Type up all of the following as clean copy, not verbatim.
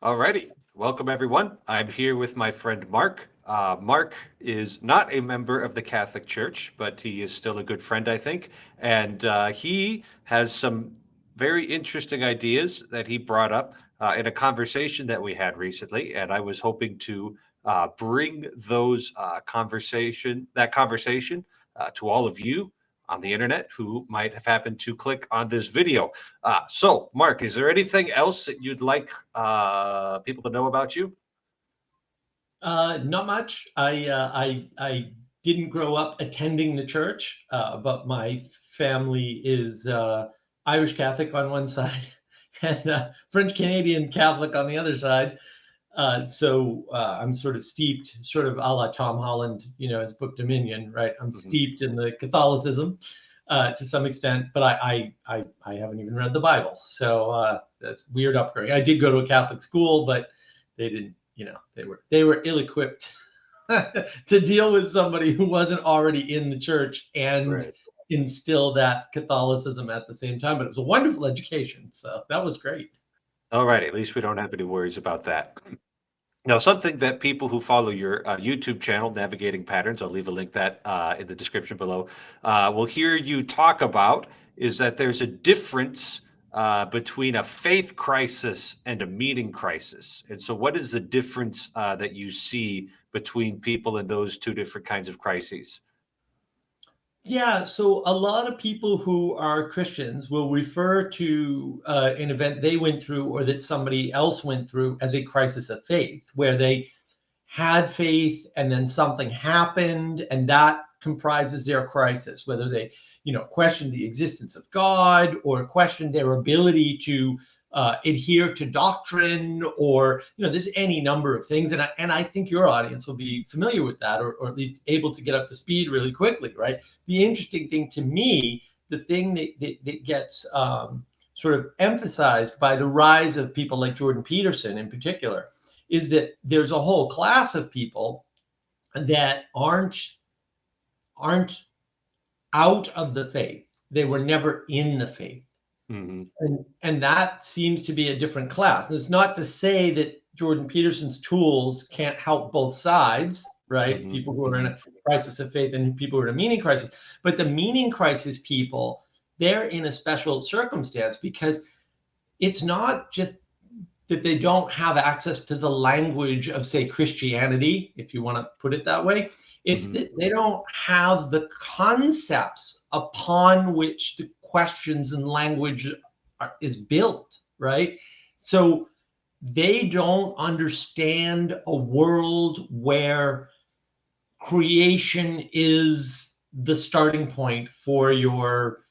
Alrighty, welcome everyone. I'm here with my friend Mark. Mark is not a member of the Catholic Church, but he is still a good friend, I think. And he has some very interesting ideas that he brought up in a conversation that we had recently. And I was hoping to bring that conversation to all of you on the internet who might have happened to click on this video. So, Mark, is there anything else that you'd like people to know about you? Not much. I didn't grow up attending the church, but my family is Irish Catholic on one side and French Canadian Catholic on the other side. So I'm sort of steeped, sort of a la Tom Holland, his book Dominion, right? I'm Mhm. steeped in the Catholicism to some extent, but I haven't even read the Bible, so that's weird upbringing. I did go to a Catholic school, but they didn't, they were ill-equipped to deal with somebody who wasn't already in the church and Right. instill that Catholicism at the same time. But it was a wonderful education, so that was great. All right. At least we don't have any worries about that. Now, something that people who follow your YouTube channel, Navigating Patterns, I'll leave a link that in the description below, will hear you talk about is that there's a difference between a faith crisis and a meaning crisis. And so, what is the difference that you see between people in those two different kinds of crises? Yeah, so a lot of people who are Christians will refer to an event they went through or that somebody else went through as a crisis of faith, where they had faith and then something happened and that comprises their crisis, whether they question the existence of God or question their ability to adhere to doctrine, or there's any number of things. And I think your audience will be familiar with that, or at least able to get up to speed really quickly, right? The interesting thing to me, the thing that gets sort of emphasized by the rise of people like Jordan Peterson in particular, is that there's a whole class of people that aren't out of the faith. They were never in the faith. Hmm. And that seems to be a different class. And it's not to say that Jordan Peterson's tools can't help both sides, right? Hmm. People who are in Hmm. a crisis of faith and people who are in a meaning crisis. But the meaning crisis people, they're in a special circumstance because it's not just that they don't have access to the language of, say, Christianity, if you want to put it that way. It's Hmm. that they don't have the concepts upon which the questions and language is built, right? So they don't understand a world where creation is the starting point for your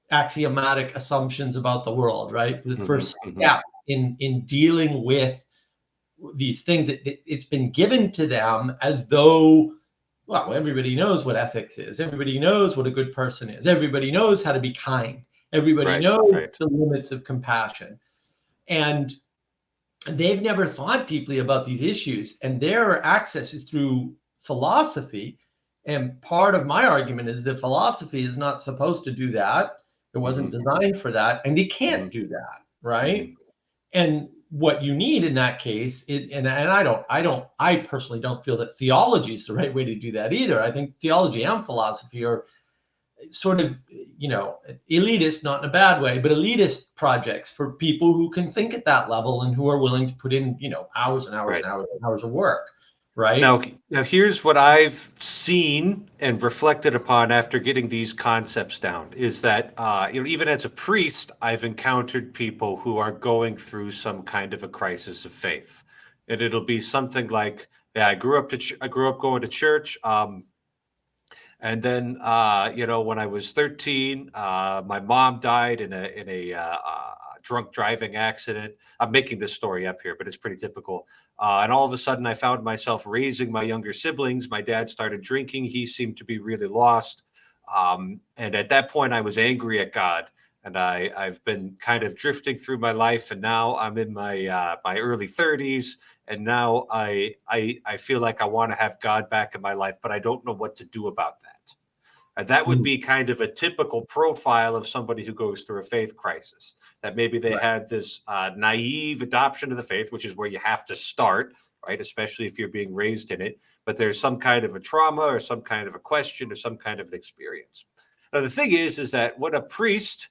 axiomatic assumptions about the world, right? The Hmm. first Hmm. step in dealing with these things, it's been given to them as though, well, everybody knows what ethics is. Everybody knows what a good person is. Everybody knows how to be kind. Everybody Right. knows Right. the limits of compassion. And they've never thought deeply about these issues. And their access is through philosophy. And part of my argument is that philosophy is not supposed to do that. It wasn't Hmm. designed for that. And it Hmm. can't do that. Hmm. Right. And what you need in that case, I personally don't feel that theology is the right way to do that either. I think theology and philosophy are sort of, elitist, not in a bad way, but elitist projects for people who can think at that level and who are willing to put in, hours and hours Right. and hours and hours of work, right? Now, here's what I've seen and reflected upon after getting these concepts down is that, even as a priest, I've encountered people who are going through some kind of a crisis of faith. And it'll be something like, yeah, I grew up going to church. And then, when I was 13, my mom died in a drunk driving accident. I'm making this story up here, but it's pretty typical. And all of a sudden, I found myself raising my younger siblings. My dad started drinking. He seemed to be really lost. And at that point, I was angry at God. And I've been kind of drifting through my life, and now I'm in my early 30s, and now I feel like I want to have God back in my life, but I don't know what to do about that. And that would be kind of a typical profile of somebody who goes through a faith crisis, that maybe they had this naive adoption of the faith, which is where you have to start, right? Especially if you're being raised in it. But there's some kind of a trauma or some kind of a question or some kind of an experience. Now, the thing is that when a priest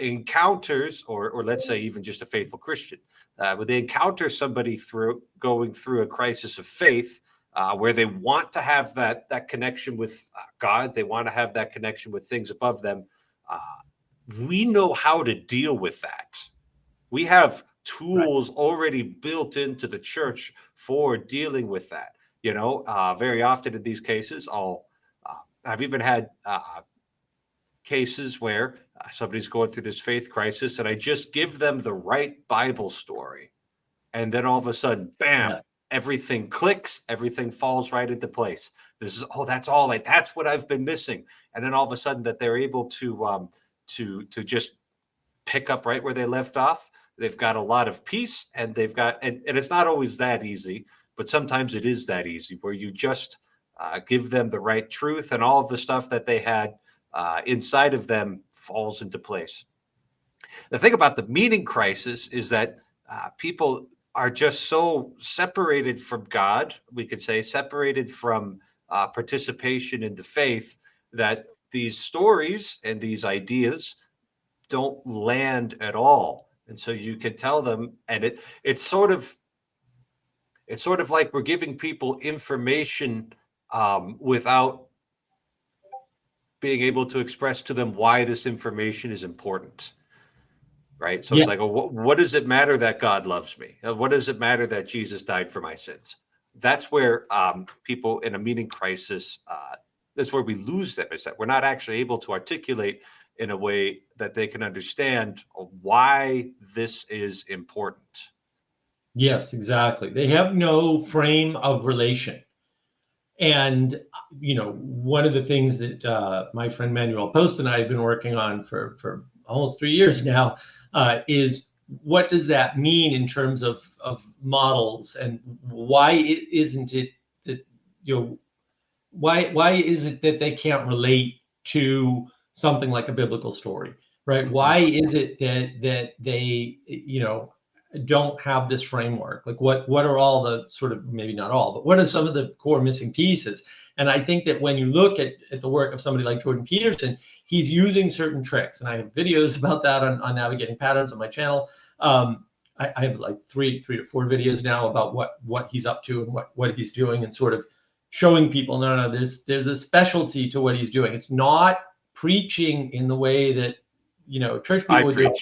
encounters, or let's say even just a faithful Christian, when they encounter somebody going through a crisis of faith, where they want to have that connection with God, they want to have that connection with things above them, we know how to deal with that. We have tools already built into the church for dealing with that. Very often in these cases, I've even had cases where somebody's going through this faith crisis, and I just give them the right Bible story, and then all of a sudden, bam, everything clicks, everything falls right into place. That's what I've been missing. And then all of a sudden that they're able to just pick up right where they left off. They've got a lot of peace, and and it's not always that easy, but sometimes it is that easy, where you just give them the right truth, and all of the stuff that they had inside of them falls into place. The thing about the meaning crisis is that people are just so separated from God, we could say, separated from participation in the faith, that these stories and these ideas don't land at all. And so you can tell them, and it's sort of like we're giving people information without being able to express to them why this information is important. Right. So it's like, what does it matter that God loves me? What does it matter that Jesus died for my sins? That's where people in a meaning crisis, that's where we lose them, is that we're not actually able to articulate in a way that they can understand why this is important. Yes, exactly. They have no frame of relation. And, one of the things that my friend Manuel Post and I have been working on for almost 3 years now is, what does that mean in terms of models, and why isn't it that, why is it that they can't relate to something like a biblical story, right? Mm-hmm. Why is it that they, don't have this framework? Like, what are all the sort of, maybe not all, but what are some of the core missing pieces? And I think that when you look at the work of somebody like Jordan Peterson, he's using certain tricks, and I have videos about that on navigating patterns on my channel. I have like three to four videos now about what he's up to and what he's doing, and sort of showing people, no, there's a specialty to what he's doing. It's not preaching in the way that, church people would do.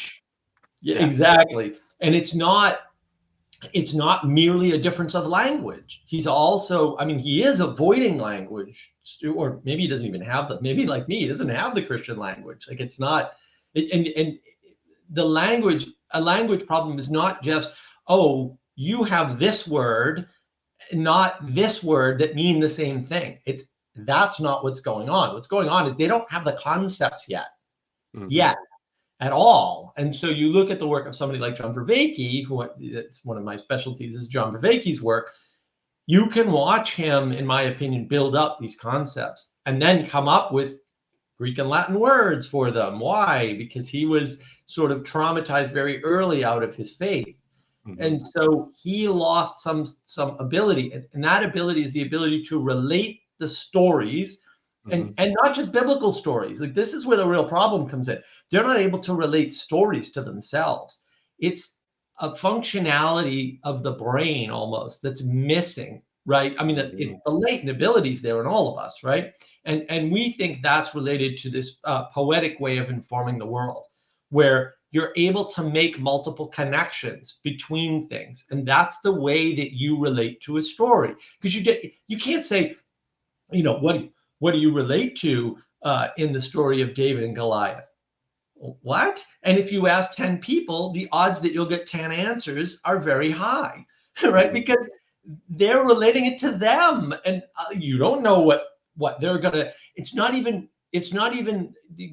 Yeah, exactly. And it's not merely a difference of language. He's also, he is avoiding language, or maybe he doesn't even have maybe like me, he doesn't have the Christian language. Like, it's not, and the language, a language problem is not just, oh, you have this word, not this word, that mean the same thing. That's not what's going on. What's going on is they don't have the concepts yet at all. And so you look at the work of somebody like John Vervaeke, who, that's one of my specialties, is John Vervaeke's work. You can watch him, in my opinion, build up these concepts and then come up with Greek and Latin words for them. Why? Because he was sort of traumatized very early out of his faith. Mm-hmm. And so he lost some ability. And that ability is the ability to relate the stories, and not just biblical stories. Like, this is where the real problem comes in. They're not able to relate stories to themselves. It's a functionality of the brain almost that's missing, right? It's the latent abilities there in all of us, right? And we think that's related to this poetic way of informing the world, where you're able to make multiple connections between things. And that's the way that you relate to a story. Because you can't say, what do you relate to in the story of David and Goliath? What? And if you ask 10 people, the odds that you'll get 10 answers are very high, right? Because they're relating it to them, and you don't know what they're gonna. It's not even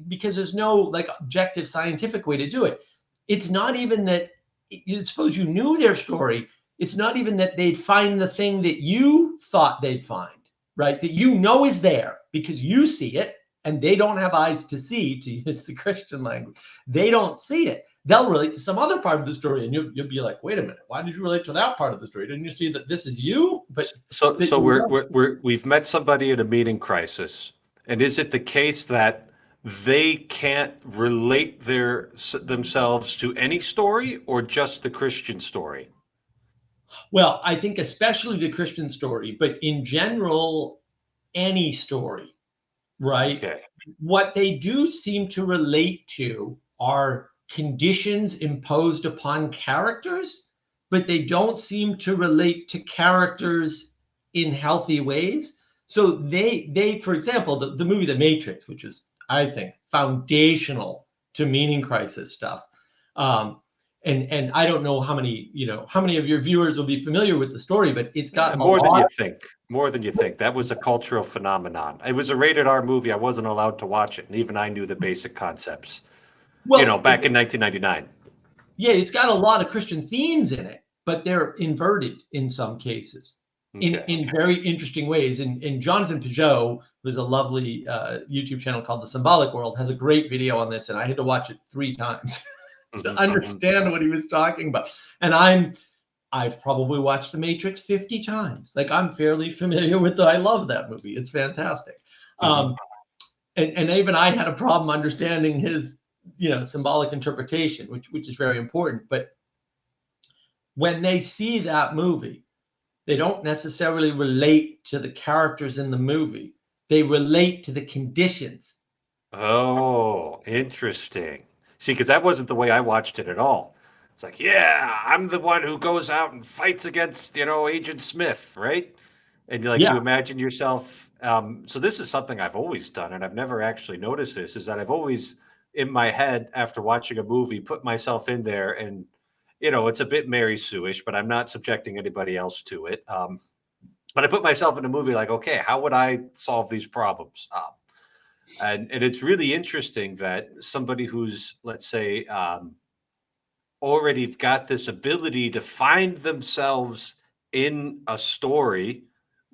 because there's no like objective scientific way to do it. It's not even that. Suppose you knew their story. It's not even that they'd find the thing that you thought they'd find, right? That is there because you see it, and they don't have eyes to see, to use the Christian language, they don't see it. They'll relate to some other part of the story, and you'll be like, wait a minute, why did you relate to that part of the story? Didn't you see that this is you? But So we've met somebody in a meaning crisis, and is it the case that they can't relate themselves to any story or just the Christian story? well, I think especially the Christian story, but in general, any story, right? Okay. What they do seem to relate to are conditions imposed upon characters, but they don't seem to relate to characters in healthy ways. So they for example, the movie The Matrix, which is, I think, foundational to meaning crisis stuff. Um, and I don't know how many of your viewers will be familiar with the story, but it's got a More than lot. you think. More than you think. That was a cultural phenomenon. It was a rated R movie. I wasn't allowed to watch it, and even I knew the basic concepts. Well, Back in 1999. yeah, it's got a lot of Christian themes in it, but they're inverted in some cases Okay. in very interesting ways. And Jonathan Peugeot, who's a lovely YouTube channel called The Symbolic World, has a great video on this, and I had to watch it 3 times to understand what he was talking about. And I've probably watched The Matrix 50 times. Like, I'm fairly familiar with I love that movie. It's fantastic. Mhm. And even I had a problem understanding his symbolic interpretation, which is very important. But when they see that movie, they don't necessarily relate to the characters in the movie. They relate to the conditions. Oh, interesting. See, because that wasn't the way I watched it at all. It's like, yeah, I'm the one who goes out and fights against, Agent Smith, right? And Yeah, you imagine yourself. So this is something I've always done, and I've never actually noticed this, is that I've always, in my head, after watching a movie, put myself in there, and it's a bit Mary Sue-ish, but I'm not subjecting anybody else to it. But I put myself in a movie like, okay, how would I solve these problems? And it's really interesting that somebody who's, let's say, already got this ability to find themselves in a story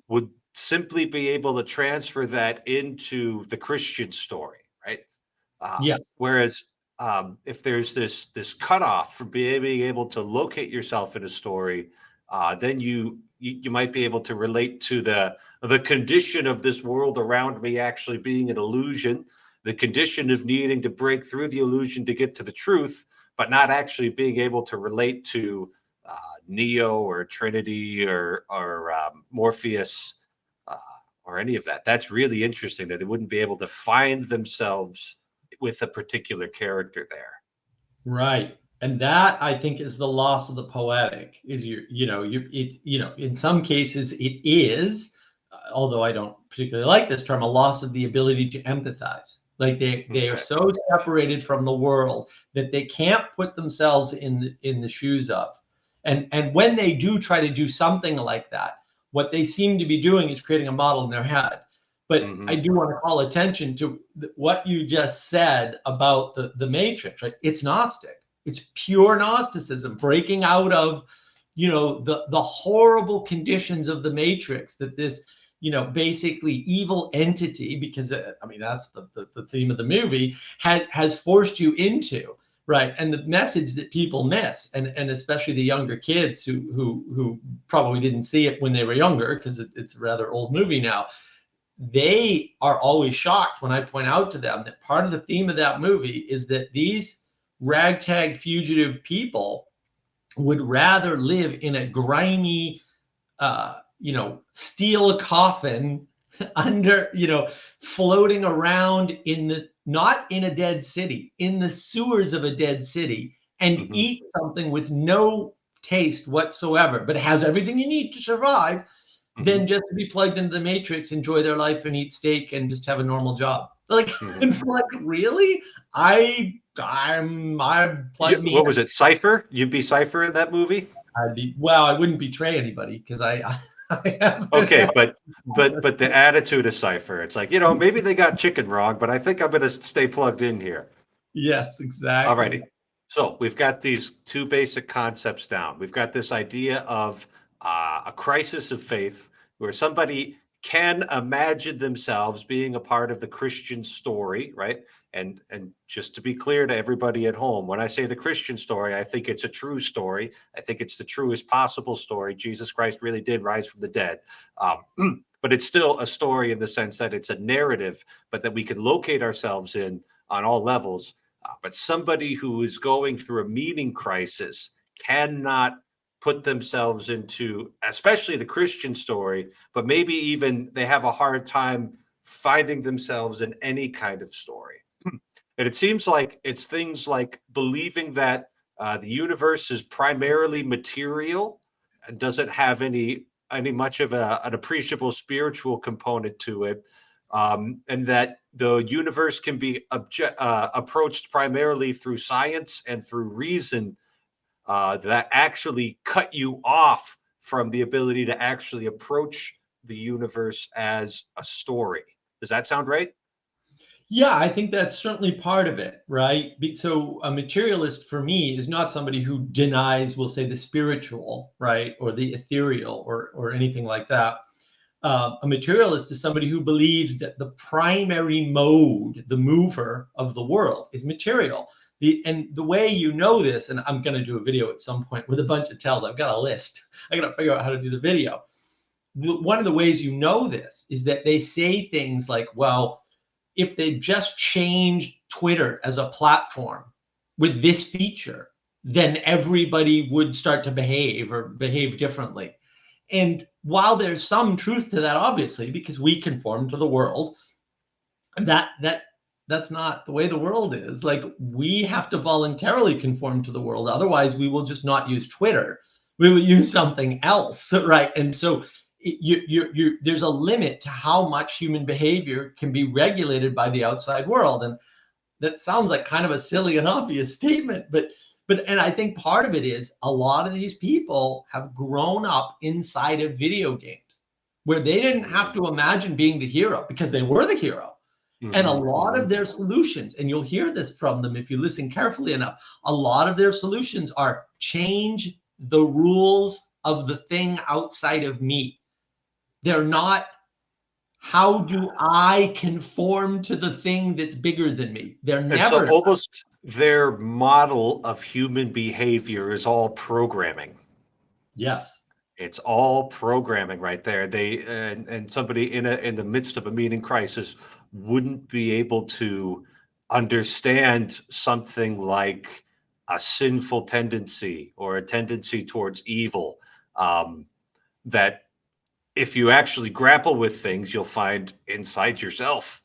would simply be able to transfer that into the Christian story, right? yeah, Whereas if there's this cutoff from being able to locate yourself in a story, then you might be able to relate to the condition of this world around me actually being an illusion, the condition of needing to break through the illusion to get to the truth, but not actually being able to relate to Neo or Trinity or Morpheus uh, or any of that. That's really interesting that they wouldn't be able to find themselves with a particular character there. right. And that, I think, is the loss of the poetic. Is it's in some cases it is, although I don't particularly like this term, a loss of the ability to empathize. Like they are Okay. so separated from the world that they can't put themselves in the shoes of. And when they do try to do something like that, what they seem to be doing is creating a model in their head. But I Hmm. do want to call attention to what you just said about the Matrix, right? It's Gnostic. It's pure Gnosticism, breaking out of, the horrible conditions of the Matrix that this, basically evil entity, because I mean that's the theme of the movie, has forced you into, right? And the message that people miss, and especially the younger kids who probably didn't see it when they were younger, because it's a rather old movie now, they are always shocked when I point out to them that part of the theme of that movie is that these ragtag fugitive people would rather live in a grimy, steel coffin under, floating around not in a dead city, in the sewers of a dead city, and Hmm. eat something with no taste whatsoever, but it has everything you need to survive, Hmm. than just to be plugged into the matrix, enjoy their life and eat steak and just have a normal job. Like, Hmm. it's like, really? I plug me What was it, Cypher? You'd be Cypher in that movie? well, I wouldn't betray anybody because I haven't. Okay, but the attitude of Cypher, it's like, maybe they got chicken wrong, but I think I'm going to stay plugged in here. Yes, exactly. Alrighty. So we've got these two basic concepts down. We've got this idea of a crisis of faith where somebody can imagine themselves being a part of the Christian story, right? And just to be clear to everybody at home, when I say the Christian story, I think it's a true story. I think it's the truest possible story. Jesus Christ really did rise from the dead. But it's still a story in the sense that it's a narrative, but that we can locate ourselves in on all levels. But somebody who is going through a meaning crisis cannot put themselves into, especially the Christian story, but maybe even they have a hard time finding themselves in any kind of story. And it seems like it's things like believing that the universe is primarily material and doesn't have any much of an appreciable spiritual component to it, and that the universe can be approached primarily through science and through reason, that actually cut you off from the ability to actually approach the universe as a story. Does that sound right? Yeah, I think that's certainly part of it, right? So a materialist for me is not somebody who denies, we'll say, the spiritual, right, or the ethereal, or anything like that. A materialist is somebody who believes that the primary mode, the mover of the world, is material. And the way you know this, and I'm going to do a video at some point with a bunch of tells. I've got a list. I got to figure out how to do the video. One of the ways you know this is that they say things like, well, if they just changed Twitter as a platform with this feature, then everybody would start to behave or behave differently. And while there's some truth to that, obviously, because we conform to the world, that's not the way the world is. Like, we have to voluntarily conform to the world. Otherwise, we will just not use Twitter. We will use something else, right? And so there's a limit to how much human behavior can be regulated by the outside world. And that sounds like kind of a silly and obvious statement, but and I think part of it is a lot of these people have grown up inside of video games where they didn't have to imagine being the hero because they were the hero. And a Mm-hmm, lot mm-hmm. of their solutions, and you'll hear this from them if you listen carefully enough, a lot of their solutions are change the rules of the thing outside of me. They're not, how do I conform to the thing that's bigger than me? They're And so never. almost their model of human behavior is all programming. Yes. It's all programming right there. They and somebody in the midst of a meaning crisis wouldn't be able to understand something like a sinful tendency or a tendency towards evil. That if you actually grapple with things, you'll find inside yourself.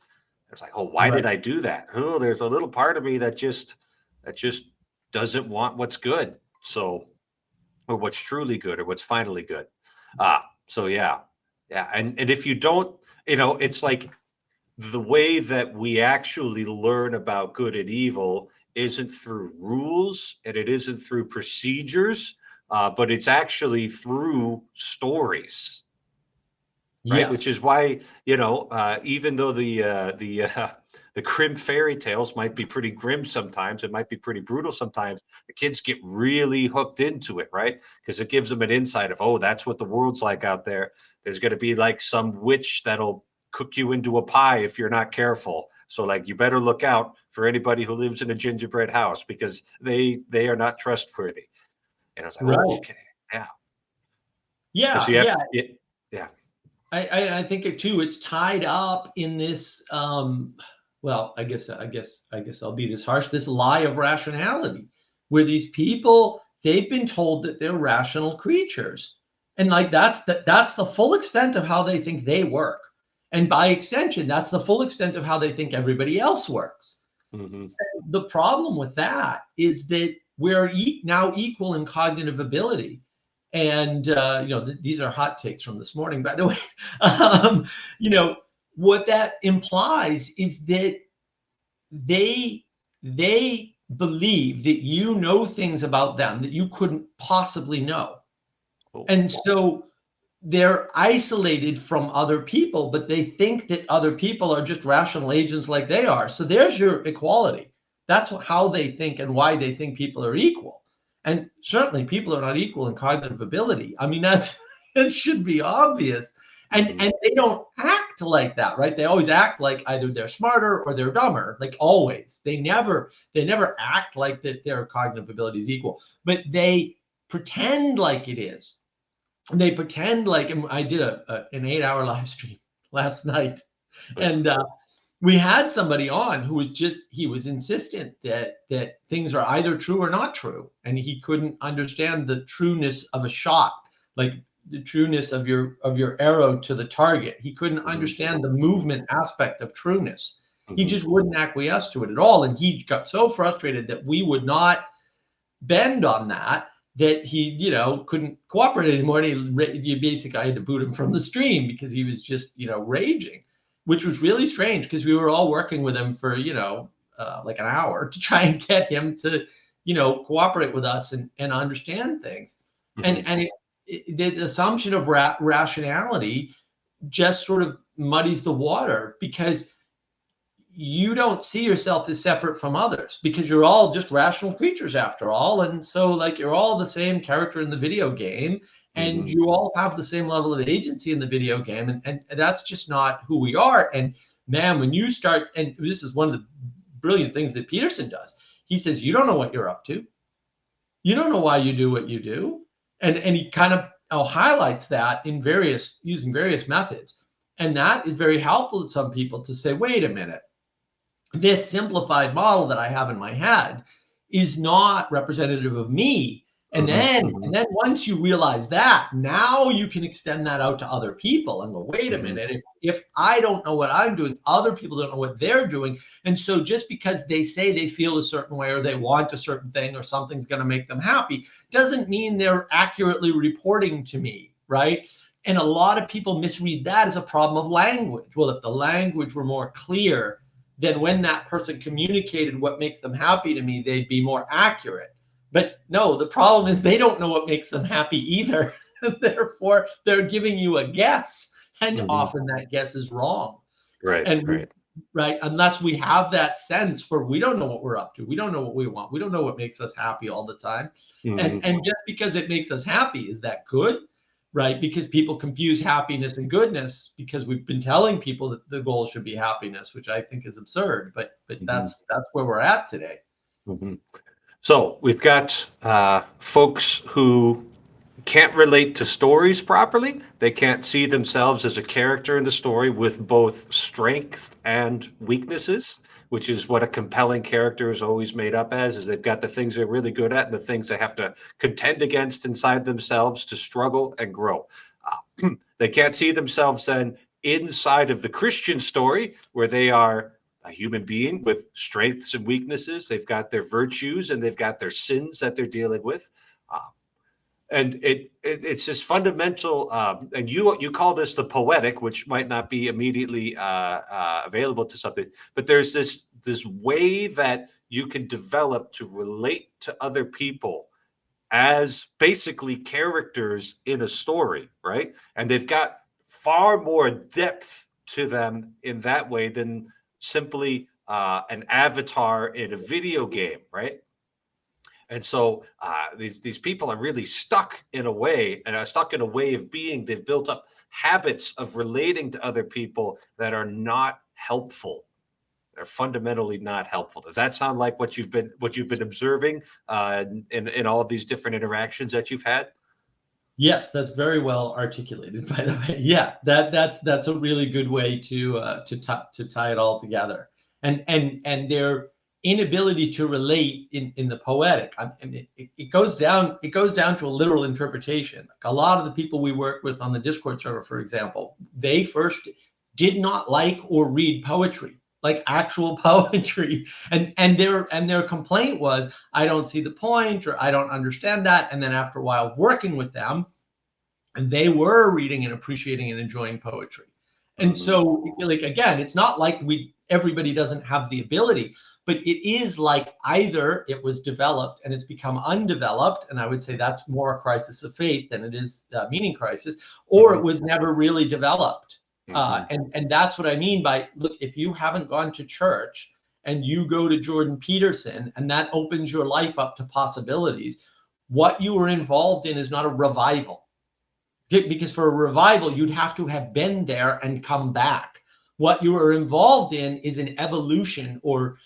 It's like, oh, why Right. did I do that? Oh, there's a little part of me that just doesn't want what's good. So, or what's truly good or what's finally good. So yeah. Yeah. And if you don't, it's like the way that we actually learn about good and evil isn't through rules and it isn't through procedures, but it's actually through stories, right? Which Yes. is why, even though the grim fairy tales might be pretty grim sometimes, it might be pretty brutal sometimes. The kids get really hooked into it, right? Because it gives them an insight of, oh, that's what the world's like out there. There's going to be like some witch that'll cook you into a pie if you're not careful. So like, you better look out for anybody who lives in a gingerbread house because they are not trustworthy. And I was like, oh, Right. okay, yeah. Because Yeah. you have Yeah. to, yeah. I think it too. It's tied up in this. Well, I guess I'll be this harsh. This lie of rationality, where these people, they've been told that they're rational creatures, and like that's the full extent of how they think they work, and by extension, that's the full extent of how they think everybody else works. Hmm. The problem with that is that we're now equal in cognitive ability. And these are hot takes from this morning, by the way. um, you know what that implies is that they they believe that you know things about them that you couldn't possibly know, Oh, and so they're isolated from other people, but they think that other people are just rational agents like they are. So there's your equality. That's how they think and why they think people are equal. And certainly people are not equal in cognitive ability. I mean, that should be obvious. And they don't act like that, right? They always act like either they're smarter or they're dumber, like always. They never act like that their cognitive ability is equal, but they pretend like it is. And they pretend like, and I did an 8-hour live stream last night, and we had somebody on who was he was insistent that things are either true or not true, and he couldn't understand the trueness of a shot, like the trueness of your arrow to the target. He couldn't understand the movement aspect of trueness. He just wouldn't acquiesce to it at all, and he got so frustrated that we would not bend on that he couldn't cooperate anymore. And you basically had to boot him from the stream because he was just raging, which was really strange because we were all working with him for like an hour to try and get him to cooperate with us and understand things. And the assumption of rationality just sort of muddies the water, because you don't see yourself as separate from others, because you're all just rational creatures after all. And so like you're all the same character in the video game, and you all have the same level of agency in the video game. And that's just not who we are. And man, when you start, and this is one of the brilliant things that Peterson does, he says, you don't know what you're up to. You don't know why you do what you do. And he kind of highlights that in using various methods. And that is very helpful to some people to say, wait a minute, this simplified model that I have in my head is not representative of me. And then once you realize that, now you can extend that out to other people and go, wait a minute, if I don't know what I'm doing, other people don't know what they're doing. And so just because they say they feel a certain way or they want a certain thing or something's going to make them happy doesn't mean they're accurately reporting to me, right? And a lot of people misread that as a problem of language. Well, if the language were more clear, then when that person communicated what makes them happy to me, they'd be more accurate. But no, the problem is they don't know what makes them happy either. Therefore, they're giving you a guess, and often that guess is wrong. Right. Right. Unless we have that sense for, we don't know what we're up to. We don't know what we want. We don't know what makes us happy all the time. And just because it makes us happy, is that good? Right? Because people confuse happiness and goodness, because we've been telling people that the goal should be happiness, which I think is absurd. But that's where we're at today. So we've got folks who can't relate to stories properly. They can't see themselves as a character in the story with both strengths and weaknesses, which is what a compelling character is always made up as, is they've got the things they're really good at and the things they have to contend against inside themselves to struggle and grow. They can't see themselves then inside of the Christian story, where they are a human being with strengths and weaknesses. They've got their virtues and they've got their sins that they're dealing with. And it's this fundamental, and you call this the poetic, which might not be immediately available to something, but there's this way that you can develop to relate to other people as basically characters in a story, right? And they've got far more depth to them in that way than simply an avatar in a video game, right? And so these people are really stuck in a way, and are stuck in a way of being. They've built up habits of relating to other people that are not helpful. They're fundamentally not helpful. Does that sound like what you've been observing in all of these different interactions that you've had? Yes, that's very well articulated, by the way. Yeah, that's a really good way to tie it all together. And their inability to relate in the poetic, it goes down to a literal interpretation. Like a lot of the people we work with on the Discord server, for example, they first did not like or read poetry, like actual poetry, and their complaint was, I don't see the point, or I don't understand that. And then after a while working with them, and they were reading and appreciating and enjoying poetry. And so, like, again, it's not like everybody doesn't have the ability, but it is like either it was developed and it's become undeveloped, and I would say that's more a crisis of faith than it is a meaning crisis, or it was never really developed. And that's what I mean by, look, if you haven't gone to church and you go to Jordan Peterson and that opens your life up to possibilities, what you were involved in is not a revival. Because for a revival, you'd have to have been there and come back. What you are involved in is an evolution or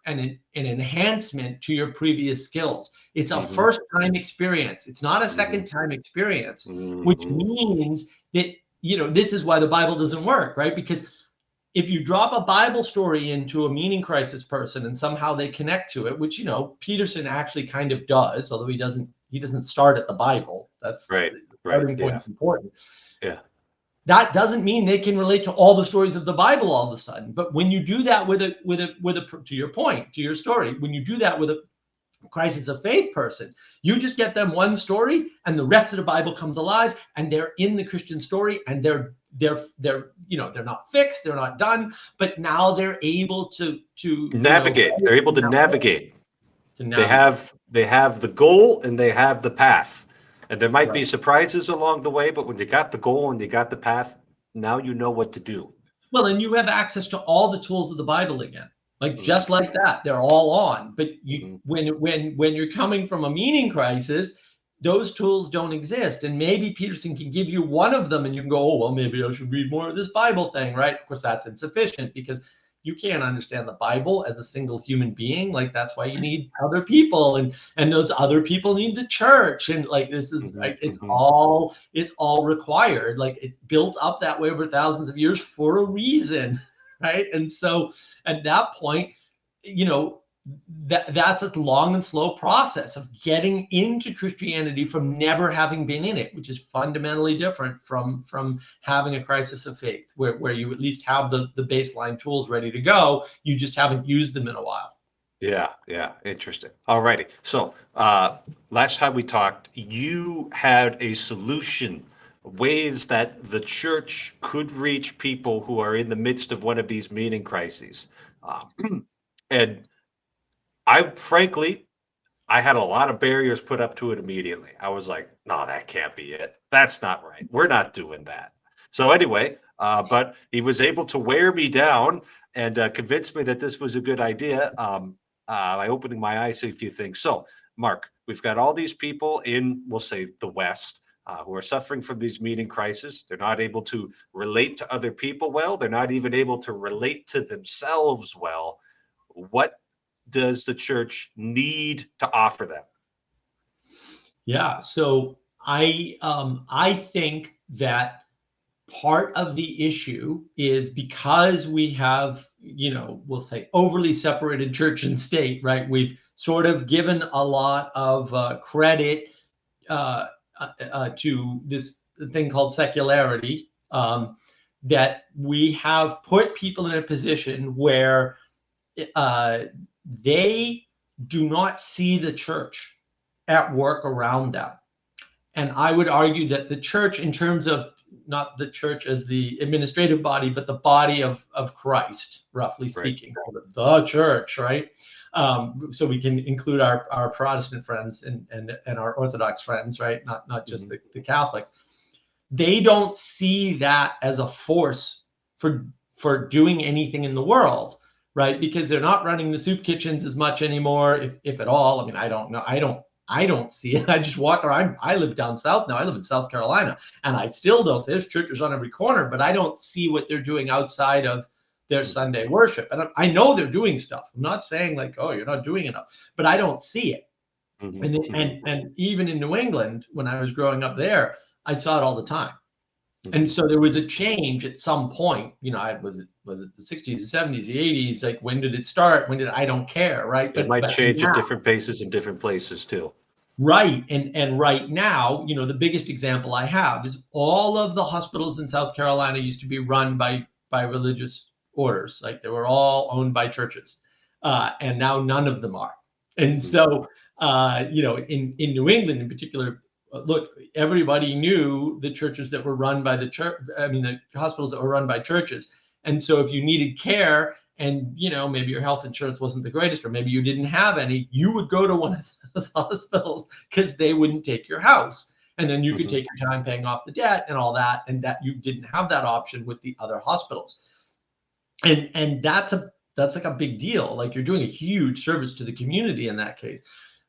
an enhancement to your previous skills. It's a Mm-hmm. first time experience. It's not a Mm-hmm. second time experience, which Mm-hmm. means that, this is why the Bible doesn't work, right? Because if you drop a Bible story into a meaning crisis person and somehow they connect to it, which Peterson actually kind of does, although he doesn't start at the Bible. That's Right. the Right. starting point Yeah. is important. Yeah. That doesn't mean they can relate to all the stories of the Bible all of a sudden. But when you do that to your point, to your story, when you do that with a crisis of faith person, you just get them one story and the rest of the Bible comes alive and they're in the Christian story and they're not fixed, they're not done, but now they're able to Navigate. They're able to navigate. to They navigate. have the goal and they have the path. And there might Right. be surprises along the way, but when you got the goal and you got the path, now you know what to do. Well, and you have access to all the tools of the Bible again. Like Mm-hmm. just like that, they're all on. But Mm-hmm. when you're coming from a meaning crisis, those tools don't exist. And maybe Peterson can give you one of them and you can go, oh, well, maybe I should read more of this Bible thing, right? Of course, that's insufficient because you can't understand the Bible as a single human being. Like that's why you need other people, and those other people need the church. And like this is like it's Mm-hmm. all required. Like it built up that way over thousands of years for a reason, right? And so at that point, you know, that's a long and slow process of getting into Christianity from never having been in it, which is fundamentally different from having a crisis of faith, where you at least have the baseline tools ready to go. You just haven't used them in a while. Yeah, yeah, interesting. All righty. So, last time we talked, you had a solution, ways that the church could reach people who are in the midst of one of these meaning crises. And frankly, I had a lot of barriers put up to it immediately. I was like, no, that can't be it. That's not right. We're not doing that. So anyway, but he was able to wear me down and convince me that this was a good idea by opening my eyes to a few things. So, Mark, we've got all these people in, we'll say, the West who are suffering from these meaning crises. They're not able to relate to other people well. They're not even able to relate to themselves well. What does the church need to offer them? Yeah. So I think that part of the issue is because we have, we'll say overly separated church and state, right? We've sort of given a lot of credit uh, to this thing called secularity, that we have put people in a position where uh, they do not see the church at work around them. And I would argue that the church, in terms of not the church as the administrative body, but the body of Christ, roughly Right. speaking, the church, right? So we can include our Protestant friends and our Orthodox friends, right? Not just the Catholics. They don't see that as a force for doing anything in the world, right? Because they're not running the soup kitchens as much anymore, if at all. I mean, I don't know. I don't see it. I just walk around. I live down south now. I live in South Carolina, and I still don't. There's churches on every corner, but I don't see what they're doing outside of their Sunday worship. And I know they're doing stuff. I'm not saying like, oh, you're not doing enough, but I don't see it. Mm-hmm. And Mm-hmm. and even in New England, when I was growing up there, I saw it all the time. And Mm-hmm. so there was a change at some point. Was it the 60s, the 70s, the 80s? Like when did it start? When did I don't care, right? It might But change at now, different paces in different places too. right. And right now, the biggest example I have is all of the hospitals in South Carolina used to be run by religious orders. Like they were all owned by churches. And now none of them are. And Mm-hmm. so in New England in particular, look, everybody knew the churches that were run by the church. I mean, the hospitals that were run by churches. And so if you needed care and, maybe your health insurance wasn't the greatest, or maybe you didn't have any, you would go to one of those hospitals because they wouldn't take your house. And then you could Mm-hmm. take your time paying off the debt and all that. And that you didn't have that option with the other hospitals. And that's like a big deal. Like you're doing a huge service to the community in that case.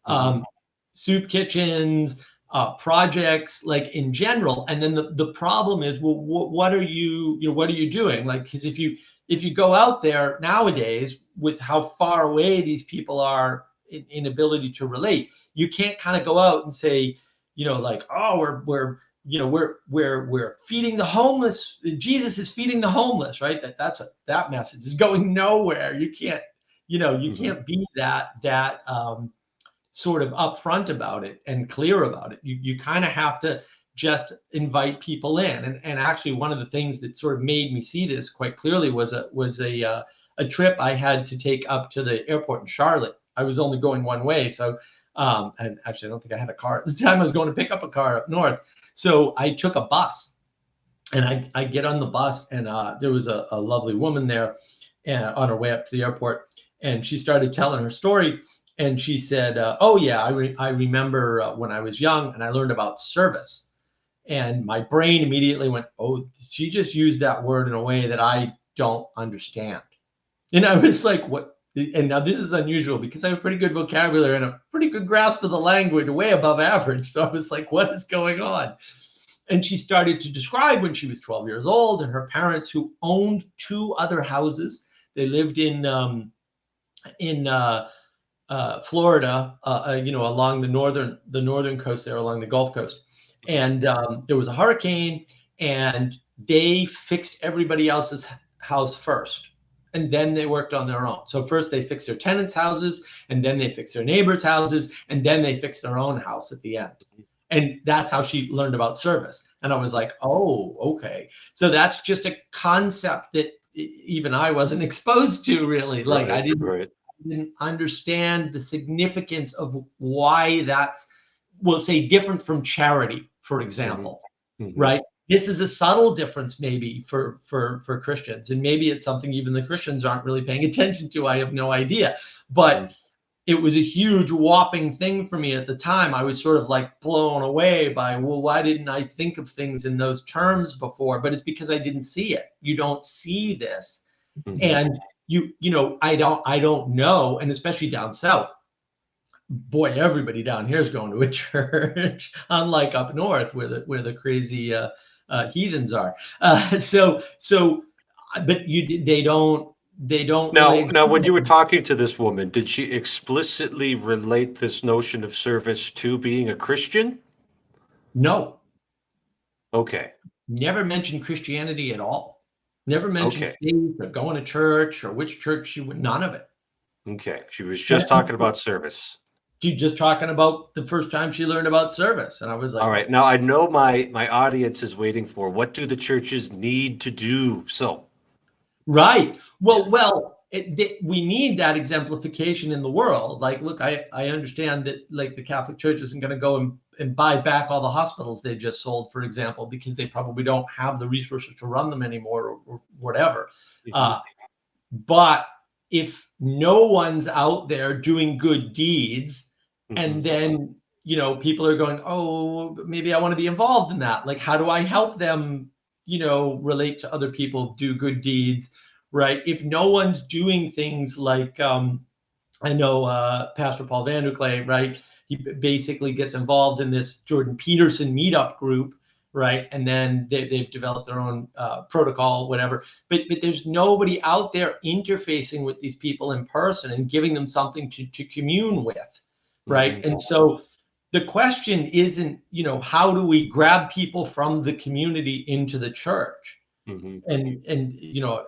Mm-hmm. Soup kitchens, projects, like in general. And then the problem is, well, what are you, what are you doing? Like, because if you go out there nowadays with how far away these people are in ability to relate, you can't kind of go out and say, like, oh, we're feeding the homeless. Jesus is feeding the homeless, right? That message is going nowhere. You can't, you can't be that sort of upfront about it and clear about it. You kind of have to just invite people in. And actually, one of the things that sort of made me see this quite clearly was a trip I had to take up to the airport in Charlotte. I was only going one way, so and actually I don't think I had a car at the time. I was going to pick up a car up north, so I took a bus, and I get on the bus, and there was a lovely woman there, on her way up to the airport, and she started telling her story. And she said, "Oh yeah, I remember when I was young and I learned about service." And my brain immediately went, "Oh, she just used that word in a way that I don't understand." And I was like, "What?" And now this is unusual because I have a pretty good vocabulary and a pretty good grasp of the language, way above average. So I was like, "What is going on?" And she started to describe when she was 12 years old, and her parents, who owned two other houses. They lived in Florida, along the northern coast there, along the Gulf Coast, and there was a hurricane, and they fixed everybody else's house first, and then they worked on their own. So first they fixed their tenants' houses, and then they fixed their neighbors' houses, and then they fixed their own house at the end. And that's how she learned about service. And I was like, oh, okay. So that's just a concept that even I wasn't exposed to, really. Like, I didn't understand the significance of why that's, we'll say, different from charity, for example, right? This is a subtle difference maybe for Christians, and maybe it's something even the Christians aren't really paying attention to. I have no idea, but it was a huge whopping thing for me at the time. I was sort of like blown away by, well, why didn't I think of things in those terms before? But it's because I didn't see it. You don't see this. And I don't know. And especially down south, boy, everybody down here is going to a church, unlike up north where the crazy heathens are. But they don't really. Now, when you were talking to this woman, did she explicitly relate this notion of service to being a Christian? No. Okay. Never mentioned Christianity at all. Never mentioned Okay. faith or going to church or which church she went. None of it. Okay. She was just talking about service. She's just talking about the first time she learned about service, and I was like, All right. Now I know my audience is waiting for, what do the churches need to do? So right. Well, we need that exemplification in the world. Like, look, I understand that, like, the Catholic Church isn't going to go and buy back all the hospitals they just sold, for example, because they probably don't have the resources to run them anymore, or whatever. But if no one's out there doing good deeds, and then people are going, oh, maybe I want to be involved in that. Like, how do I help them, relate to other people, do good deeds, right? If no one's doing things like, I know Pastor Paul Vanderklay, right? He basically gets involved in this Jordan Peterson meetup group, right? And then they've developed their own protocol, whatever. But there's nobody out there interfacing with these people in person and giving them something to commune with, right? And so the question isn't, how do we grab people from the community into the church? And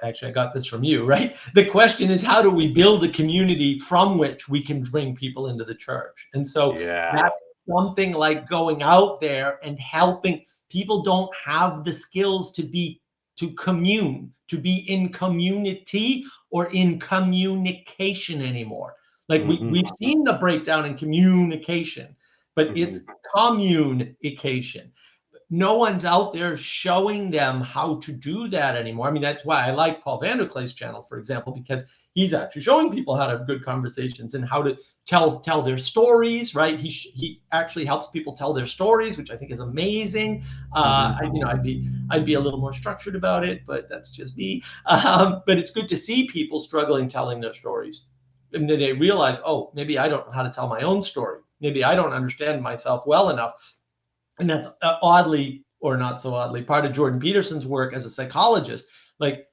actually I got this from you, right? The question is, how do we build a community from which we can bring people into the church? And so that's something like going out there and helping. People don't have the skills to commune, to be in community or in communication anymore. Like, we've seen the breakdown in communication, but it's communication. No one's out there showing them how to do that anymore. I mean, that's why I like Paul Vanderklay's channel, for example, because he's actually showing people how to have good conversations and how to tell their stories, right? He actually helps people tell their stories, which I think is amazing. I'd be a little more structured about it, but that's just me. But it's good to see people struggling telling their stories, and then they realize, oh, maybe I don't know how to tell my own story. Maybe I don't understand myself well enough And that's oddly, or not so oddly, part of Jordan Peterson's work as a psychologist. Like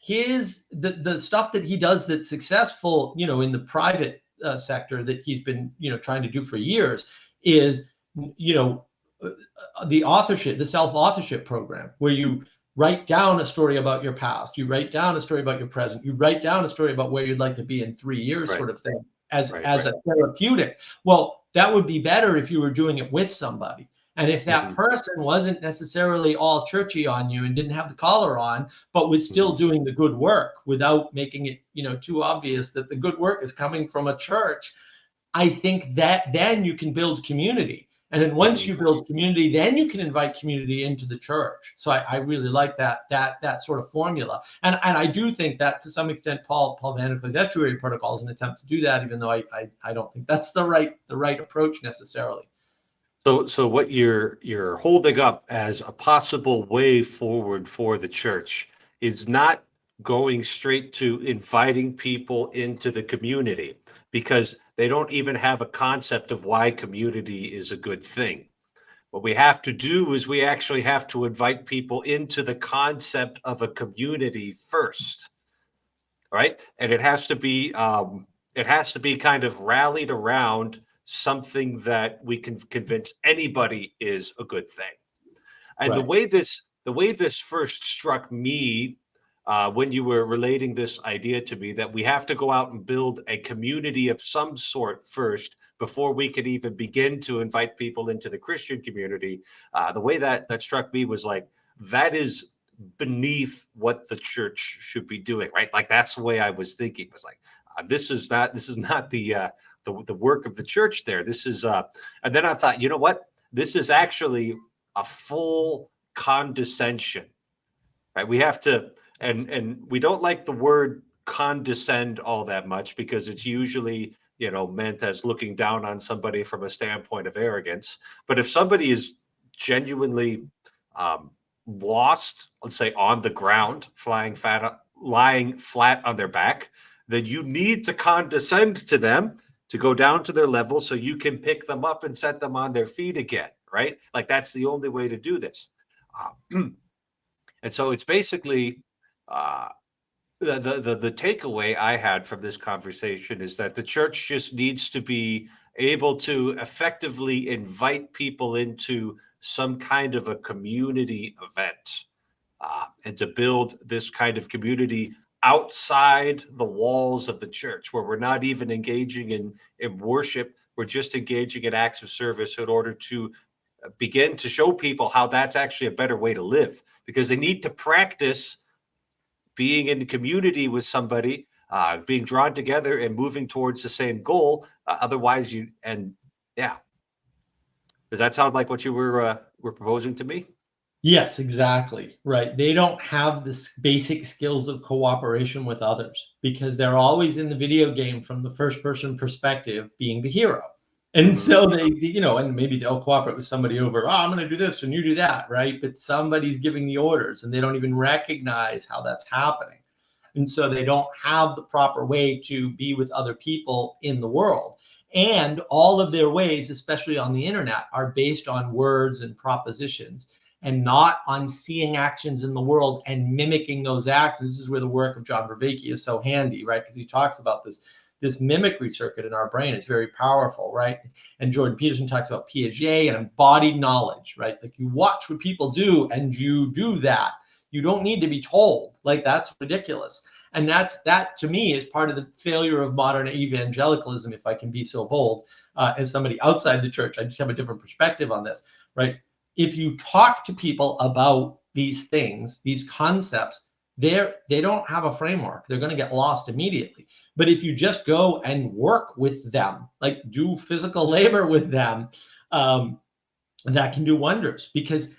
the stuff that he does that's successful, in the private sector that he's been, trying to do for years is, the authorship, the self-authorship program, where you write down a story about your past, you write down a story about your present, you write down a story about where you'd like to be in 3 years, Right. sort of thing, as Right. a therapeutic. Well, that would be better if you were doing it with somebody. And if that Mhm. person wasn't necessarily all churchy on you and didn't have the collar on, but was still Mhm. doing the good work without making it, too obvious that the good work is coming from a church, I think that then you can build community. And then once Mhm. you build community, then you can invite community into the church. So I really like that sort of formula. And I do think that to some extent Paul Van Der Klay's estuary protocol is an attempt to do that, even though I don't think that's the right approach necessarily. So what you're holding up as a possible way forward for the church is not going straight to inviting people into the community, because they don't even have a concept of why community is a good thing. What we have to do is we actually have to invite people into the concept of a community first, right? And it has to be kind of rallied around something that we can convince anybody is a good thing. And Right. the way this first struck me, when you were relating this idea to me, that we have to go out and build a community of some sort first before we could even begin to invite people into the Christian community. The way that struck me was like, that is beneath what the church should be doing, right? Like that's the way I was thinking. Was like, this is not the work of the church. There, this is. And then I thought, you know what? This is actually a full condescension, right? We have to, and we don't like the word condescend all that much, because it's usually, meant as looking down on somebody from a standpoint of arrogance. But if somebody is genuinely um, lost, let's say on the ground, lying flat on their back, then you need to condescend to them, to go down to their level so you can pick them up and set them on their feet again, right? Like that's the only way to do this. And so it's basically, uh, the takeaway I had from this conversation is that the church just needs to be able to effectively invite people into some kind of a community event, and to build this kind of community outside the walls of the church, where we're not even engaging in worship. We're just engaging in acts of service in order to begin to show people how that's actually a better way to live, because they need to practice being in community with somebody, being drawn together and moving towards the same goal. Otherwise, yeah. Does that sound like what you were proposing to me? Yes, exactly. Right. They don't have the basic skills of cooperation with others because they're always in the video game from the first person perspective, being the hero. And Hmm. so and maybe they'll cooperate with somebody over, oh, I'm going to do this and you do that. Right. But somebody's giving the orders and they don't even recognize how that's happening. And so they don't have the proper way to be with other people in the world. And all of their ways, especially on the internet, are based on words and propositions and not on seeing actions in the world and mimicking those actions. This is where the work of John Vervaeke is so handy, right? Because he talks about this mimicry circuit in our brain is very powerful, right? And Jordan Peterson talks about Piaget and embodied knowledge, right? Like you watch what people do and you do that. You don't need to be told. Like that's ridiculous. And that to me is part of the failure of modern evangelicalism, if I can be so bold, as somebody outside the church. I just have a different perspective on this, right? If you talk to people about these things, these concepts, they don't have a framework. They're going to get lost immediately. But if you just go and work with them, like do physical labor with them, that can do wonders, because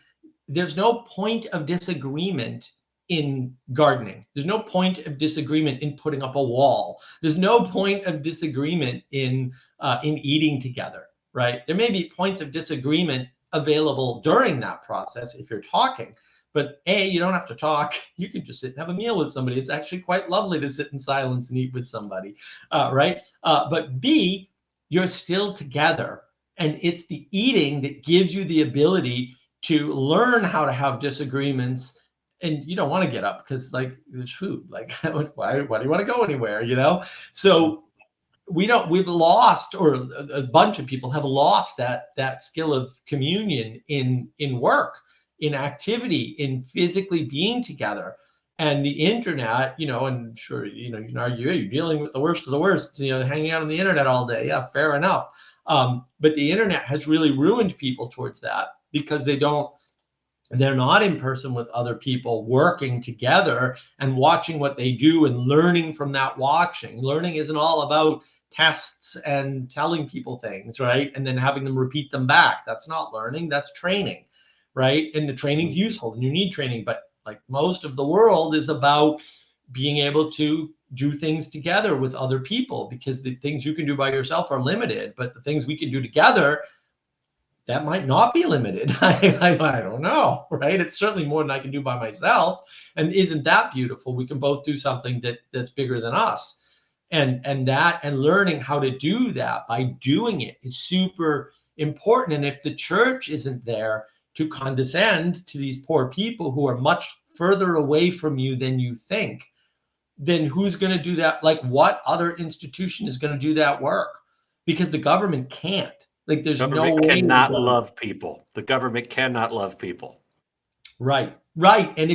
there's no point of disagreement in gardening. There's no point of disagreement in putting up a wall. There's no point of disagreement in eating together, right? There may be points of disagreement available during that process if you're talking, but you don't have to talk. You can just sit and have a meal with somebody. It's actually quite lovely to sit in silence and eat with somebody, right? But B, you're still together, And it's the eating that gives you the ability to learn how to have disagreements. And you don't want to get up because like there's food. Like why do you want to go anywhere? So we've lost, or a bunch of people have lost that skill of communion in work, in activity, in physically being together. And the internet, and sure, you can argue, hey, you're dealing with the worst of the worst, hanging out on the internet all day. Yeah, fair enough. But the internet has really ruined people towards that, because they're not in person with other people working together and watching what they do and learning from that watching. Learning isn't all about tests and telling people things, right? And then having them repeat them back. That's not learning, that's training, right? And the training's useful and you need training, but like most of the world is about being able to do things together with other people, because the things you can do by yourself are limited, but the things we can do together, that might not be limited. I don't know, right? It's certainly more than I can do by myself. And isn't that beautiful? We can both do something that's bigger than us. And learning how to do that by doing it is super important. And if the church isn't there to condescend to these poor people who are much further away from you than you think, then who's going to do that? Like, what other institution is going to do that work? Because the government can't. Like, there's no Government way. cannot love people. The government cannot love people. Right. And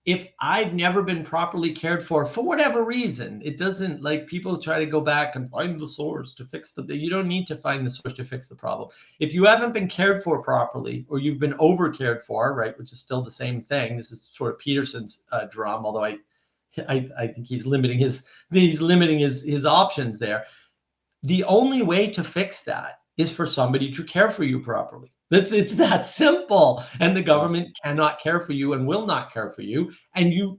if I've never been properly cared for whatever reason, it doesn't, like, people try to go back and find the source to fix you don't need to find the source to fix the problem. If you haven't been cared for properly, or you've been over cared for, right, which is still the same thing. This is sort of Peterson's drum, although I think he's limiting his options there. The only way to fix that is for somebody to care for you properly. It's that simple. And the government cannot care for you and will not care for you. And you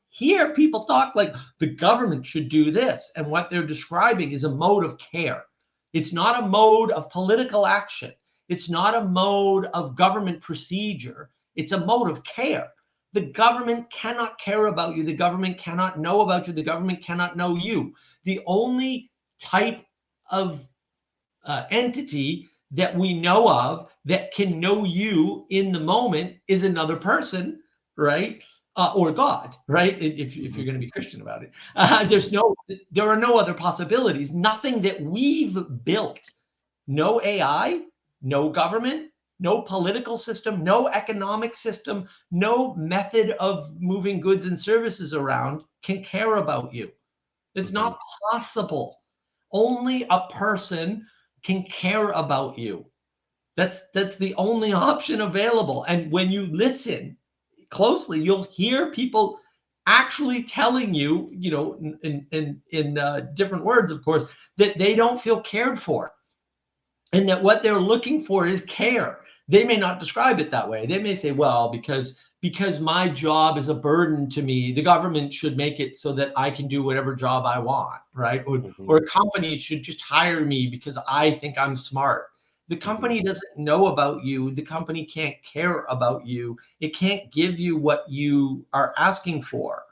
hear people talk like the government should do this, and what they're describing is a mode of care. It's not a mode of political action. It's not a mode of government procedure. It's a mode of care. The government cannot care about you. The government cannot know about you. The government cannot know you. The only type of entity that we know of that can know you in the moment is another person, right? Or God, right? If you're going to be Christian about it, there are no other possibilities. Nothing that we've built, no AI, no government, no political system, no economic system, no method of moving goods and services around can care about you. It's not possible. Only a person can care about you. That's the only option available. And when you listen closely, you'll hear people actually telling you, in different words, of course, that they don't feel cared for, and that what they're looking for is care. They may not describe it that way. They may say, well, because my job is a burden to me, the government should make it so that I can do whatever job I want, right? Or a company should just hire me because I think I'm smart. The company doesn't know about you. The company can't care about you. It can't give you what you are asking for.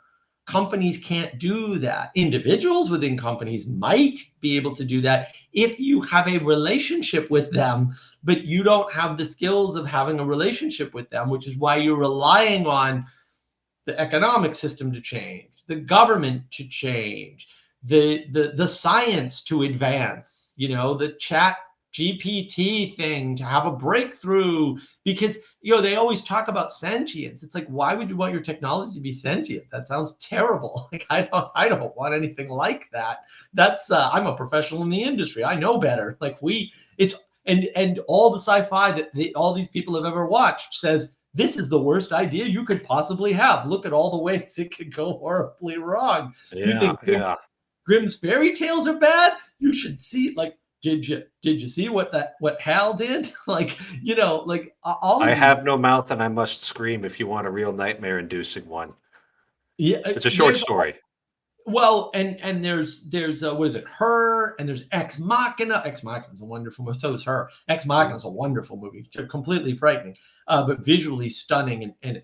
Companies can't do that. Individuals within companies might be able to do that if you have a relationship with them, but you don't have the skills of having a relationship with them, which is why you're relying on the economic system to change, the government to change, the science to advance, the chat GPT thing to have a breakthrough, because they always talk about sentience. It's like, why would you want your technology to be sentient? That sounds terrible. Like, I don't want anything like that. That's I'm a professional in the industry. I know better. Like and all the sci-fi that all these people have ever watched says this is the worst idea you could possibly have. Look at all the ways it could go horribly wrong. You think Grimm's fairy tales are bad? You should see, like, did you see what Hal did? Like, all of I these. have no mouth and I must scream if you want a real nightmare-inducing one. Yeah, it's a short story. Well, and there's what is it? Her, and there's Ex Machina. Ex Machina is a wonderful movie. So is Her. Ex Machina is a wonderful movie. Completely frightening, but visually stunning, and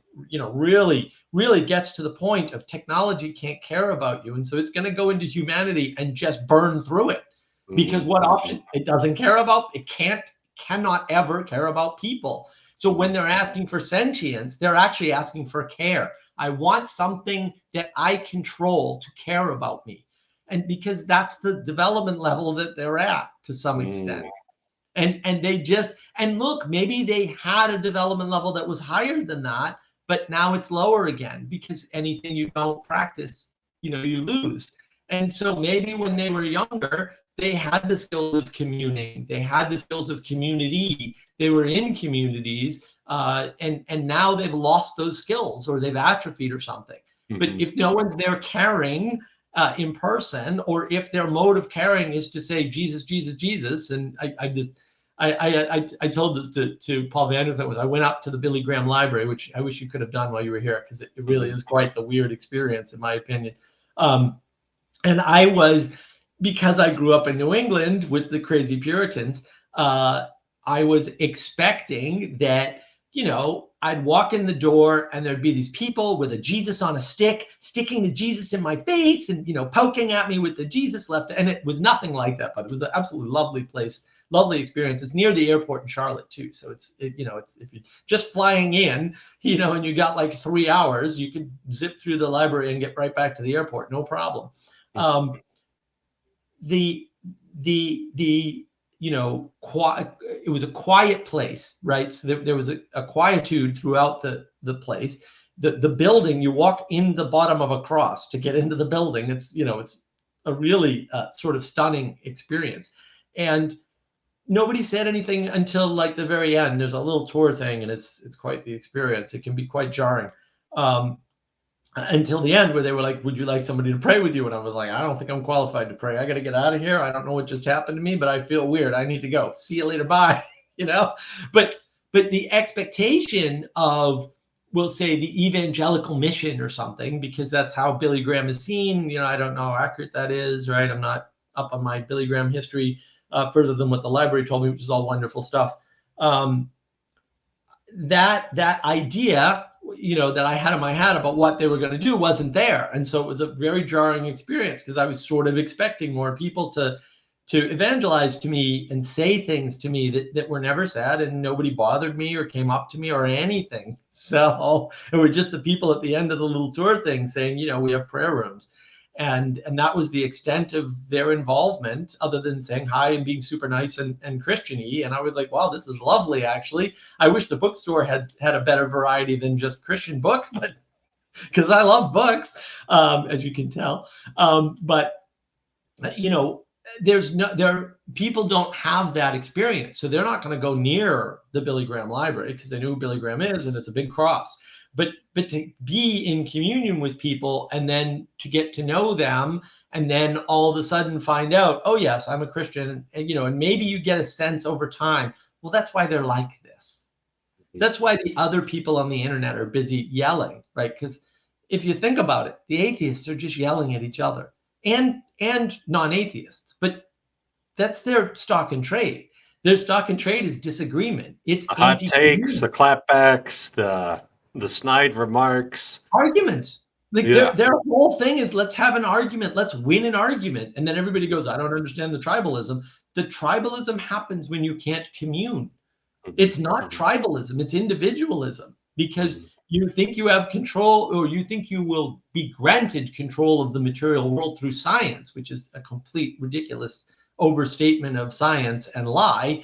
really really gets to the point of technology can't care about you, and so it's going to go into humanity and just burn through it. Because what option? It doesn't care about, it cannot ever care about people. So when they're asking for sentience, they're actually asking for care. I want something that I control to care about me. And because that's the development level that they're at to some extent. And they just, and look, maybe they had a development level that was higher than that, but now it's lower again, because anything you don't practice, you lose. And so maybe when they were younger, they had the skills of communing, they had the skills of community, they were in communities, and now they've lost those skills, or they've atrophied or something. But if no one's there caring in person, or if their mode of caring is to say Jesus, Jesus, Jesus, and I told this to Paul Vanderthut, I went up to the Billy Graham Library, which I wish you could have done while you were here, because it really is quite the weird experience, in my opinion. And I was, because I grew up in New England with the crazy Puritans, I was expecting that, I'd walk in the door and there'd be these people with a Jesus on a stick, sticking the Jesus in my face and, poking at me with the Jesus left. And it was nothing like that, but it was an absolutely lovely place, lovely experience. It's near the airport in Charlotte too. So it's if you're just flying in, and you got like 3 hours, you could zip through the library and get right back to the airport. No problem. It was a quiet place, right? So there was a quietude throughout the place. The building, you walk in the bottom of a cross to get into the building. It's a really sort of stunning experience. And nobody said anything until like the very end. There's a little tour thing, and it's quite the experience. It can be quite jarring. Until the end, where they were like, would you like somebody to pray with you? And I was like, I don't think I'm qualified to pray. I got to get out of here. I don't know what just happened to me, but I feel weird. I need to go. See you later. Bye. But the expectation of, we'll say, the evangelical mission or something, because that's how Billy Graham is seen. I don't know how accurate that is, right? I'm not up on my Billy Graham history further than what the library told me, which is all wonderful stuff. That idea, that I had in my head about what they were going to do wasn't there. And so it was a very jarring experience, because I was sort of expecting more people to evangelize to me and say things to me that were never said, and nobody bothered me or came up to me or anything. So it were just the people at the end of the little tour thing saying, we have prayer rooms. And that was the extent of their involvement, other than saying hi and being super nice and Christian-y. And I was like, wow, this is lovely, actually. I wish the bookstore had a better variety than just Christian books, but because I love books, as you can tell. But people don't have that experience, so they're not going to go near the Billy Graham Library, because they know who Billy Graham is, and it's a big cross. But to be in communion with people, and then to get to know them, and then all of a sudden find out, oh yes, I'm a Christian, and maybe you get a sense over time, well, that's why they're like this. That's why the other people on the internet are busy yelling, right? Because if you think about it, the atheists are just yelling at each other, and non-atheists, but that's their stock and trade. Their stock and trade is disagreement. It's the hot takes, the clapbacks, the snide remarks, arguments. Like their whole thing is, let's have an argument, let's win an argument. And then everybody goes, I don't understand the tribalism. The tribalism happens when you can't commune. It's not tribalism, it's individualism, because you think you have control, or you think you will be granted control of the material world through science, which is a complete ridiculous overstatement of science and lie.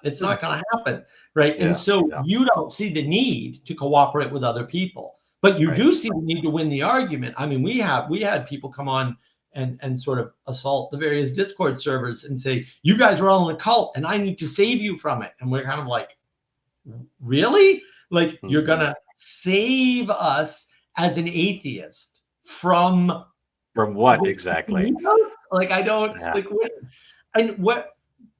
It's not going to happen, right? And so you don't see the need to cooperate with other people, but you do see the need to win the argument. I mean, we had people come on and sort of assault the various Discord servers and say, you guys are all in a cult and I need to save you from it. And we're kind of like, really? Like, you're gonna save us as an atheist from what exactly? Like, I don't like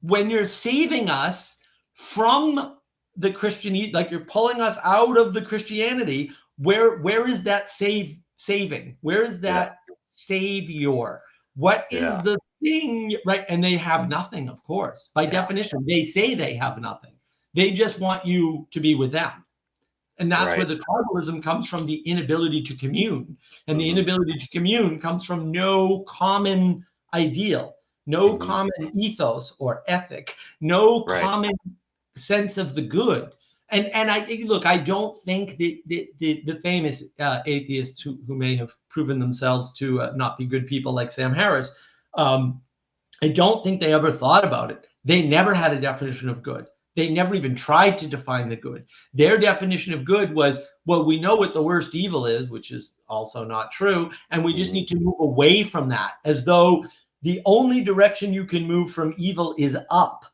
when you're saving us from the Christian, like you're pulling us out of the Christianity, where is that saving? Where is that savior? What is the thing, right? And they have nothing, of course. By definition, they say they have nothing. They just want you to be with them. And that's where the tribalism comes from, the inability to commune. And the inability to commune comes from no common ideal. no common ethos or ethic, no Right. common sense of the good. And I think, look, I don't think that the famous atheists who may have proven themselves to not be good people like Sam Harris, I don't think they ever thought about it. They never had a definition of good. They never even tried to define the good. Their definition of good was, well, we know what the worst evil is, which is also not true, and we just need to move away from that, as though the only direction you can move from evil is up.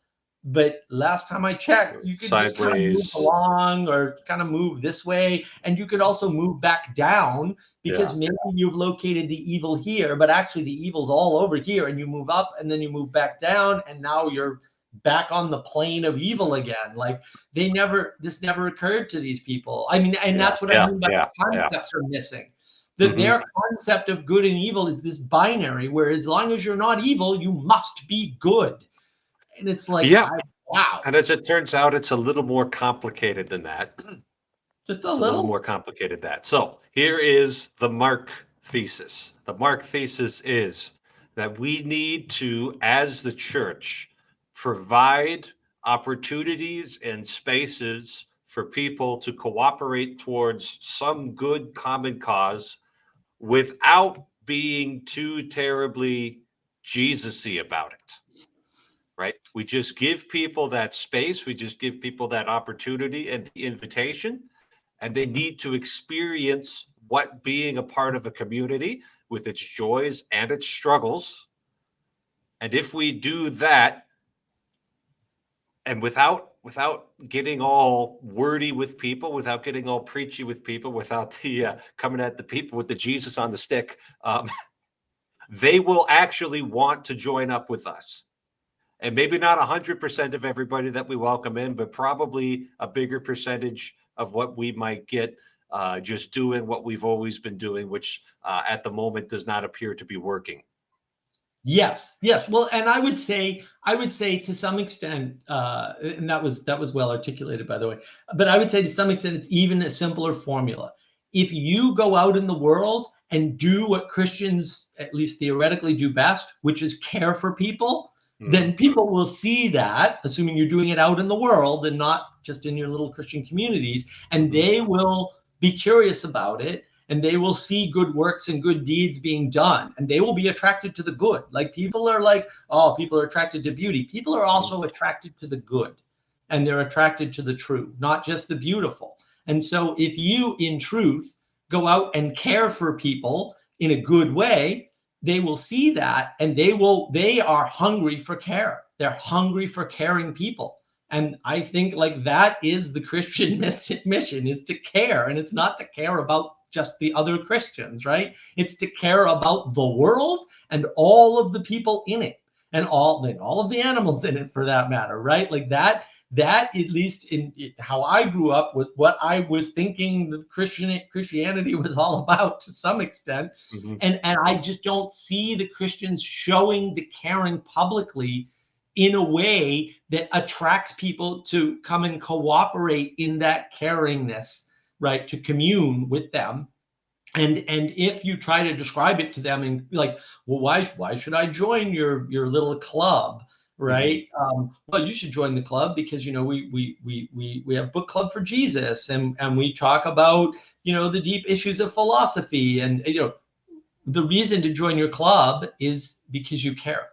But last time I checked, you could just kind of move Sideways. along or kind of move this way, and you could also move back down, because Yeah. maybe you've located the evil here, but actually the evil's all over here, and you move up and then you move back down, and now you're back on the plane of evil again. Like, this never occurred to these people. I mean, and Yeah. that's what I Yeah. mean by Yeah. the Yeah. concepts are missing. That Mhm. their concept of good and evil is this binary, where as long as you're not evil, you must be good. And it's like, Yeah. wow, And as it turns out, it's a little more complicated than that. just a It's a little little. more complicated than that. So here is the Mark thesis. The Mark thesis is that we need to, as the church, provide opportunities and spaces for people to cooperate towards some good common cause without being too terribly Jesus-y about it. Right? We just give people that space. We just give people that opportunity and the invitation, and they need to experience what being a part of a community with its joys and its struggles. And if we do that, and without getting all wordy with people, without getting all preachy with people, without the coming at the people with the Jesus on the stick, they will actually want to join up with us. And maybe not 100% of everybody that we welcome in, but probably a bigger percentage of what we might get just doing what we've always been doing, which at the moment does not appear to be working. Yes, yes. Well, and I would say to some extent, and that was well articulated, by the way. But I would say to some extent, it's even a simpler formula. If you go out in the world and do what Christians, at least theoretically, do best, which is care for people, Mhm. then people will see that, assuming you're doing it out in the world and not just in your little Christian communities, and Mhm. they will be curious about it, and they will see good works and good deeds being done, and they will be attracted to the good. Like, people are like, oh, people are attracted to beauty. People are Mhm. also attracted to the good, and they're attracted to the true, not just the beautiful. And so if you in truth go out and care for people in a good way, they will see that, and they are hungry for care. They're hungry for caring people. And I think, like, that is the Christian mission, is to care. And it's not to care about just the other Christians, right? It's to care about the world and all of the people in it, and all of the animals in it, for that matter, right? Like, that at least in how I grew up, was what I was thinking the Christianity was all about, to some extent. Mhm. And I just don't see the Christians showing the caring publicly in a way that attracts people to come and cooperate in that caringness, right? To commune with them. And if you try to describe it to them and, like, well, why should I join your little club, Mhm. right? Well, you should join the club because, we have book club for Jesus, and we talk about, the deep issues of philosophy, and, the reason to join your club is because you care.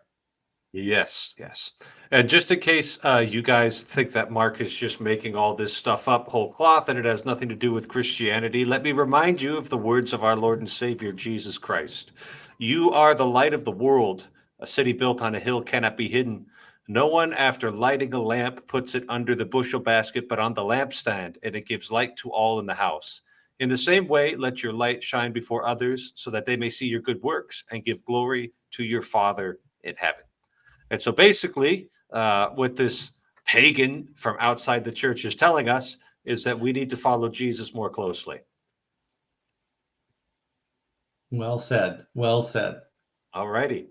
Yes, yes. And just in case you guys think that Mark is just making all this stuff up whole cloth and it has nothing to do with Christianity, let me remind you of the words of our Lord and Savior, Jesus Christ. You are the light of the world. A city built on a hill cannot be hidden. No one, after lighting a lamp, puts it under the bushel basket, but on the lampstand, and it gives light to all in the house. In the same way, let your light shine before others so that they may see your good works and give glory to your Father in heaven. And so basically, what this pagan from outside the church is telling us is that we need to follow Jesus more closely. Well said. Well said. All righty.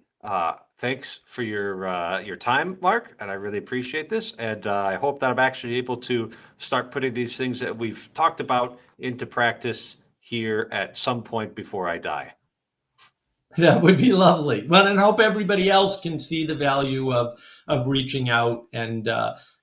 Thanks for your time, Mark, and I really appreciate this. And I hope that I'm actually able to start putting these things that we've talked about into practice here at some point before I die. That would be lovely. Well, and hope everybody else can see the value of reaching out. And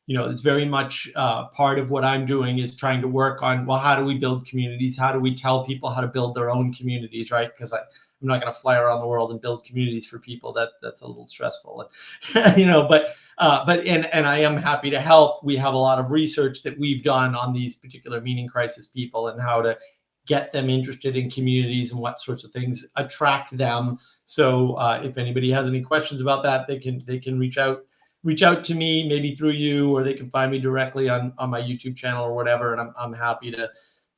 it's very much part of what I'm doing is trying to work on, well, how do we build communities? How do we tell people how to build their own communities, right? Because I'm not going to fly around the world and build communities for people. That's a little stressful, but I am happy to help. We have a lot of research that we've done on these particular meaning crisis people and how to get them interested in communities and what sorts of things attract them. So if anybody has any questions about that, they can reach out to me, maybe through you, or they can find me directly on my YouTube channel or whatever. And I'm happy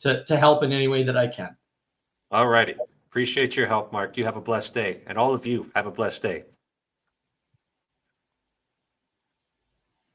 to help in any way that I can. All righty. Appreciate your help, Mark. You have a blessed day. And all of you have a blessed day.